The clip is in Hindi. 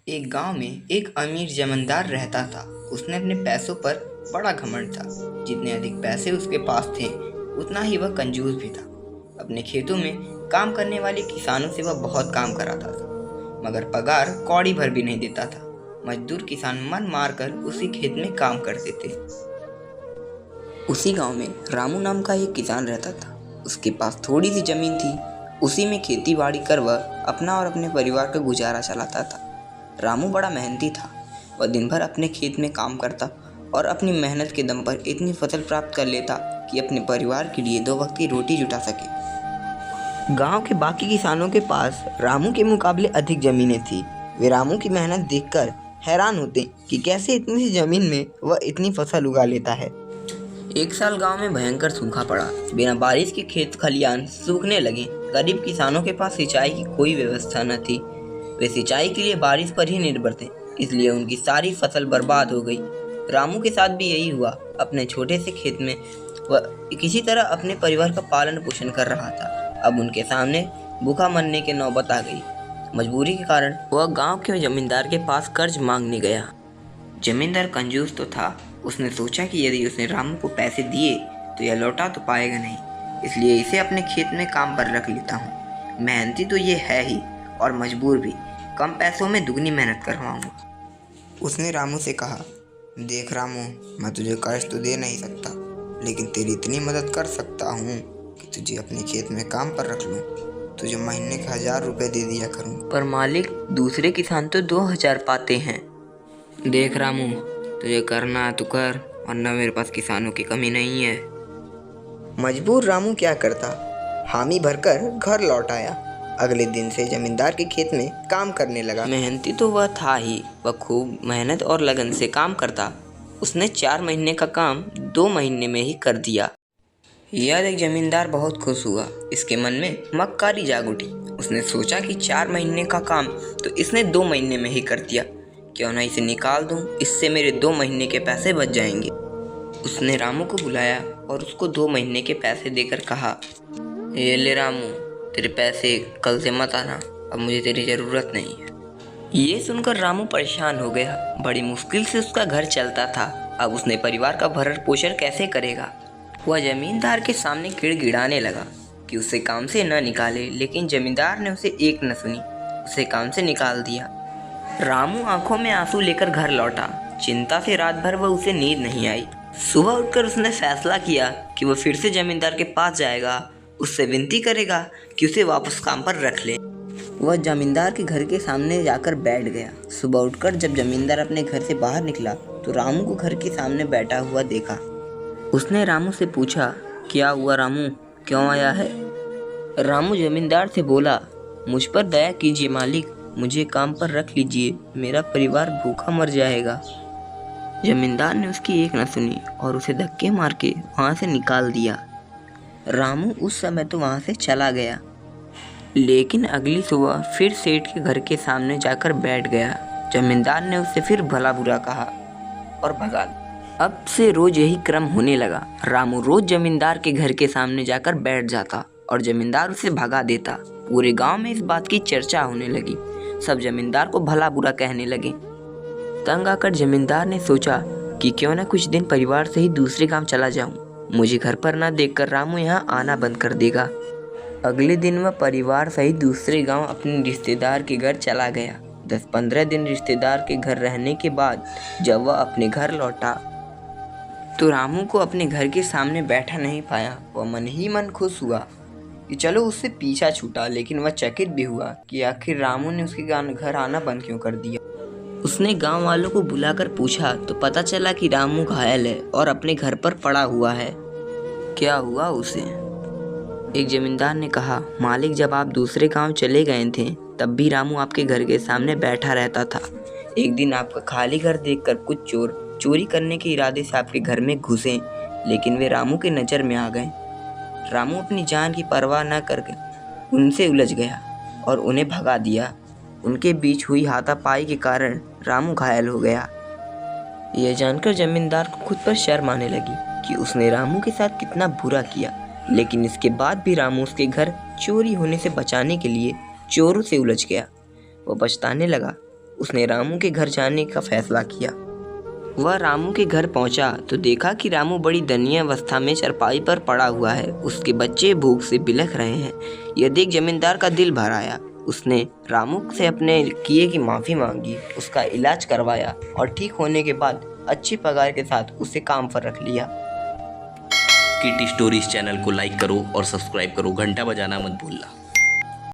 एक गांव में एक अमीर जमींदार रहता था। उसने अपने पैसों पर बड़ा घमंड था। जितने अधिक पैसे उसके पास थे उतना ही वह कंजूस भी था। अपने खेतों में काम करने वाले किसानों से वह बहुत काम कराता था, मगर पगार कौड़ी भर भी नहीं देता था। मजदूर किसान मन मार कर उसी खेत में काम करते थे। उसी गांव में रामू नाम का एक किसान रहता था। उसके पास थोड़ी सी जमीन थी। उसी में खेती बाड़ी कर वह अपना और अपने परिवार का गुजारा चलाता था। रामू बड़ा मेहनती था। वह दिन भर अपने खेत में काम करता और अपनी मेहनत के दम पर इतनी फसल प्राप्त कर लेता कि अपने परिवार के लिए 2 वक्त की रोटी जुटा सके। गांव के बाकी किसानों के पास रामू के मुकाबले अधिक ज़मीनें थी। वे रामू की मेहनत देखकर हैरान होते कि कैसे इतनी सी ज़मीन में वह इतनी फसल उगा लेता है। एक साल गांव में भयंकर सूखा पड़ा। बिना बारिश के खेत खलियान सूखने लगे। गरीब किसानों के पास सिंचाई की कोई व्यवस्था न थी। वे सिंचाई के लिए बारिश पर ही निर्भर थे, इसलिए उनकी सारी फसल बर्बाद हो गई। रामू के साथ भी यही हुआ। अपने छोटे से खेत में वह किसी तरह अपने परिवार का पालन पोषण कर रहा था। अब उनके सामने भूखा मरने की नौबत आ गई। मजबूरी के कारण वह गांव के जमींदार के पास कर्ज मांगने गया। जमींदार कंजूस तो था। उसने सोचा कि यदि उसने रामू को पैसे दिए तो यह लौटा तो पाएगा नहीं, इसलिए इसे अपने खेत में काम पर रख लेता हूँ। मेहनती तो ये है ही और मजबूर भी। कम पैसों में दुगनी मेहनत करवाऊंगा। उसने रामू से कहा, देख रामू, मैं तुझे कर्ज तो दे नहीं सकता, लेकिन तेरी इतनी मदद कर सकता हूँ कि तुझे अपने खेत में काम पर रख लूँ। तुझे महीने के 1000 रुपये दे दिया करूँ। पर मालिक, दूसरे किसान तो 2000 पाते हैं। देख रामू, तुझे करना है तो कर, वरना मेरे पास किसानों की कमी नहीं है। मजबूर रामू क्या करता, हामी भरकर घर लौट आया। अगले दिन से जमींदार के खेत में काम करने लगा। मेहनती तो वह था ही। वह खूब मेहनत और लगन से काम करता। उसने 4 महीने का काम 2 महीने में ही कर दिया। यह देख जमींदार बहुत खुश हुआ। इसके मन में मक्कारी जाग उठी। उसने सोचा कि 4 महीने का काम तो इसने 2 महीने में ही कर दिया। क्यों ना इसे निकाल दूं, इससे मेरे 2 महीने के पैसे बच जाएंगे। उसने रामू को बुलाया और उसको 2 महीने के पैसे देकर कहा, ये ले रामू, तेरे पैसे, कल से मत आना, अब मुझे तेरी ज़रूरत नहीं है। ये सुनकर रामू परेशान हो गया। बड़ी मुश्किल से उसका घर चलता था। अब उसने परिवार का भरण पोषण कैसे करेगा। वह जमींदार के सामने गिड़गिड़ाने लगा कि उसे काम से न निकाले, लेकिन जमींदार ने उसे एक न सुनी, उसे काम से निकाल दिया। रामू आंखों में आंसू लेकर घर लौटा। चिंता से रात भर वह उसे नींद नहीं आई। सुबह उठकर उसने फैसला किया कि वह फिर से जमींदार के पास जाएगा, उससे विनती करेगा कि उसे वापस काम पर रख ले। वह जमींदार के घर के सामने जाकर बैठ गया। सुबह उठकर जब जमींदार अपने घर से बाहर निकला तो रामू को घर के सामने बैठा हुआ देखा। उसने रामू से पूछा, क्या हुआ रामू, क्यों आया है? रामू जमींदार से बोला, मुझ पर दया कीजिए मालिक, मुझे काम पर रख लीजिए, मेरा परिवार भूखा मर जाएगा। जमींदार ने उसकी एक न सुनी और उसे धक्के मार के वहाँ से निकाल दिया। रामू उस समय तो वहाँ से चला गया, लेकिन अगली सुबह फिर सेठ के घर के सामने जाकर बैठ गया। जमींदार ने उससे फिर भला बुरा कहा और भगा दिया। अब से रोज यही क्रम होने लगा। रामू रोज जमींदार के घर के सामने जाकर बैठ जाता और जमींदार उसे भगा देता। पूरे गांव में इस बात की चर्चा होने लगी। सब जमींदार को भला बुरा कहने लगे। तंग आकर जमींदार ने सोचा कि क्यों ना कुछ दिन परिवार से ही दूसरे गांव चला जाऊं। मुझे घर पर ना देखकर रामू यहाँ आना बंद कर देगा। अगले दिन वह परिवार सहित दूसरे गांव अपने रिश्तेदार के घर चला गया। 10-15 दिन रिश्तेदार के घर रहने के बाद जब वह अपने घर लौटा तो रामू को अपने घर के सामने बैठा नहीं पाया। वह मन ही मन खुश हुआ कि चलो उससे पीछा छूटा, लेकिन वह चकित भी हुआ कि आखिर रामू ने उसके घर आना बंद क्यों कर दिया। उसने गांव वालों को बुलाकर पूछा तो पता चला कि रामू घायल है और अपने घर पर पड़ा हुआ है। क्या हुआ उसे? एक जमींदार ने कहा, मालिक, जब आप दूसरे गांव चले गए थे तब भी रामू आपके घर के सामने बैठा रहता था। एक दिन आपका खाली घर देखकर कुछ चोर चोरी करने के इरादे से आपके घर में घुसे, लेकिन वे रामू के नज़र में आ गए। रामू अपनी जान की परवाह न करके उनसे उलझ गया और उन्हें भगा दिया। उनके बीच हुई हाथापाई के कारण रामू घायल हो गया। यह जानकर जमींदार को खुद पर शर्म आने लगी कि उसने रामू के साथ कितना बुरा किया, लेकिन इसके बाद भी रामू उसके घर चोरी होने से बचाने के लिए चोरों से उलझ गया। वो पछताने लगा उसने रामू के घर जाने का फैसला किया। वह रामू के घर पहुंचा तो देखा कि रामू बड़ी दयनीय अवस्था में चारपाई पर पड़ा हुआ है। उसके बच्चे भूख से बिलख रहे हैं। यह देख जमींदार का दिल भर आया। उसने रामू से अपने किए की माफ़ी मांगी, उसका इलाज करवाया और ठीक होने के बाद अच्छी पगार के साथ उसे काम पर रख लिया। किड स्टोरीज चैनल को लाइक करो और सब्सक्राइब करो, घंटा बजाना मत भूलना।